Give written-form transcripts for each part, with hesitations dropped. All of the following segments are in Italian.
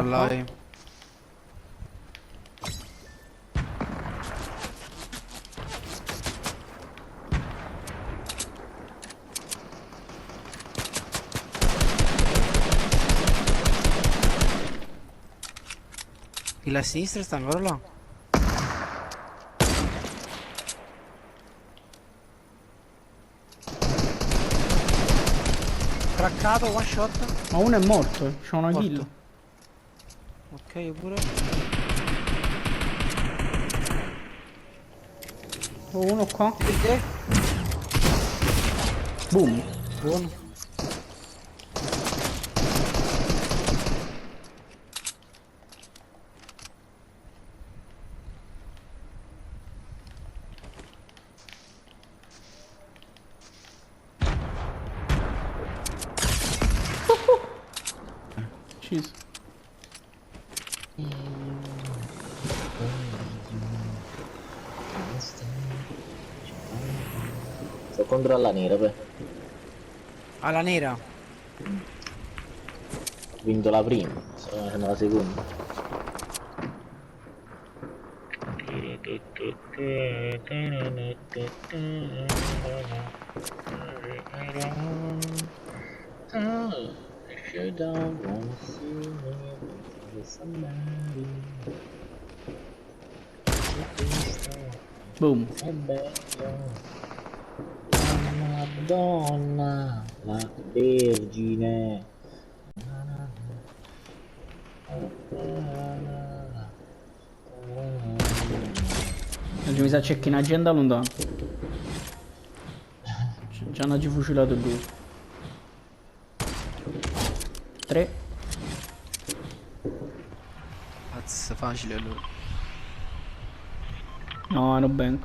là. E la sinistra sta ancora là. Craccato, one shot. Ma uno è morto, c'è una Morto. kill. Ok, io pure. Oh, uno qua. Perché? Boom. Buono. Ucciso. Sto contro la nera, beh. Alla nera. Ho vinto la prima, sto facendo la seconda. If you don't wanna see me with somebody, Boom. è bello. La Madonna, la Vergine. Oggi mi sa c'è in agenda lontano. Ci hanno fucilato lui. 3. Cazzo, facile allora. No, no bank.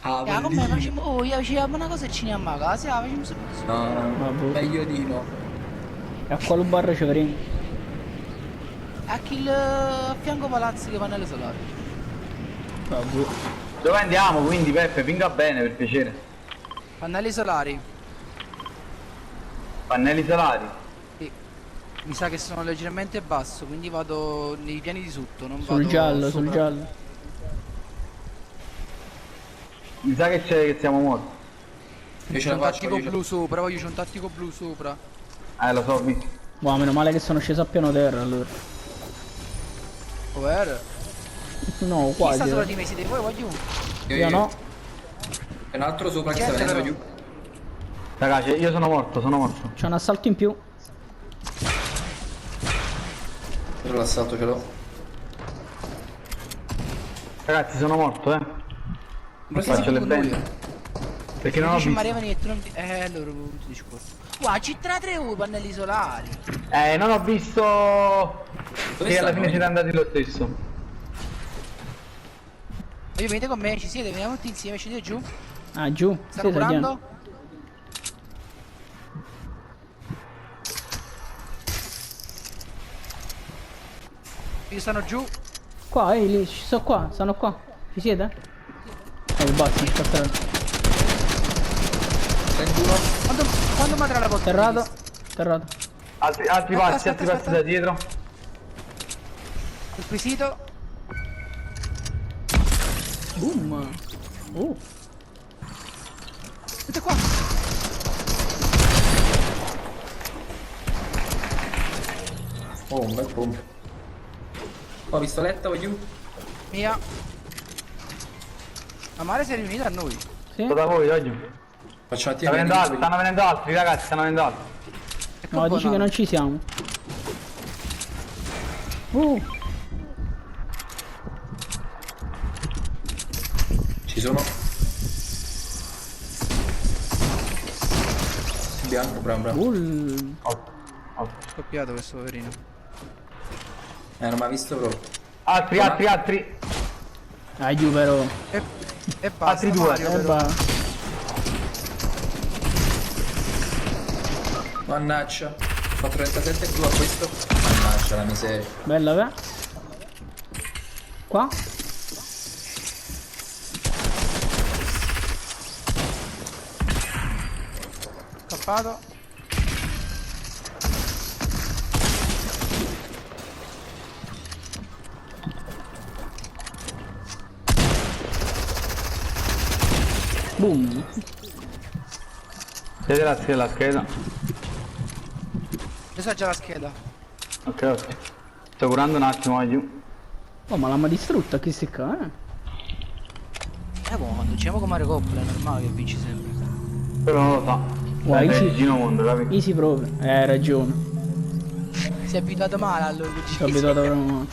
Ah, Come bellino. facciamo? Oh, io facciamo una cosa e ci andiamo a casa, facciamo subito. No, no, Vabbè. meglio di no. E a quale bar ci faremo? A chi a fianco palazzo che pannelli solari. Vabbè. Dove andiamo quindi Peppe? Pinga bene per piacere. Pannelli solari. Pannelli solari. Sì. Mi sa che sono leggermente basso, quindi vado nei piani di sotto, non Sul vado giallo, sopra. sul giallo. Mi sa che c'è che siamo morti. Io ce C'è la un faccio. tattico io ce la- blu sopra, voglio c'è un tattico blu sopra. Lo so, ho visto. Wow, meno male che sono sceso a piano terra allora. Where? No, Chi sta quasi. sopra di me? Siete voi, voglio? Io no. E un altro sopra che sta Certo, venendo però. giù. Ragazzi, io sono morto, sono morto. C'è un assalto in più. Io l'assalto ce l'ho. Ragazzi, sono morto, Perché Faccio sei le con noi? bende. Perché non ho Dici visto. Maria Vanetti, non ti... allora punto di discorso. Qua C3 pannelli solari. Non ho visto Dove che alla stanno? fine siete andati lo stesso. Io venite con me, ci siete, veniamo tutti insieme, scendete giù. Ah, giù. Stanno Sì, curando? Io stanno giù. Qua, lì, ci sono qua, stanno qua. Ci siete? Basta, scattare. Senti uno. Quando madre la porta? Terrato. Terrato. Altri Aspetta, passi, aspetta, altri passi aspetta. da dietro. Acquisito. Boom. Oh. Vedete qua. Oh, un bel pomp. Oh, pistoletta, voglio. Mia. La mare si è riunita a noi. Sì? Sto da voi, voglio. Faccio un attimo. Stanno venendo altri, ragazzi, stanno venendo altri. Ecco No, un po' dici che nano. non ci siamo. Ci sono. Bianco, bravo, bravo. Scoppiato questo poverino. Non mi ha visto proprio. Altri. Ah, giù però. E basta. Altri due. Mario, però. Mannaggia. Fa 37 blu a questo. Mannaggia la miseria. Bella, beh. Qua? Scappato. Boom. Siete la scheda. Io so già la scheda. Ok, ok. Sto curando un attimo giù. Oh, ma l'hanno distrutta chi si qua, eh? Quando giriamo con Mario Coppola è normale che vinci sempre. Però non lo so. Guai, Dai, sì. vicino mondo, capi? Easy proprio. Hai ragione. Si è abituato male allora che Ci ho abituato proprio male.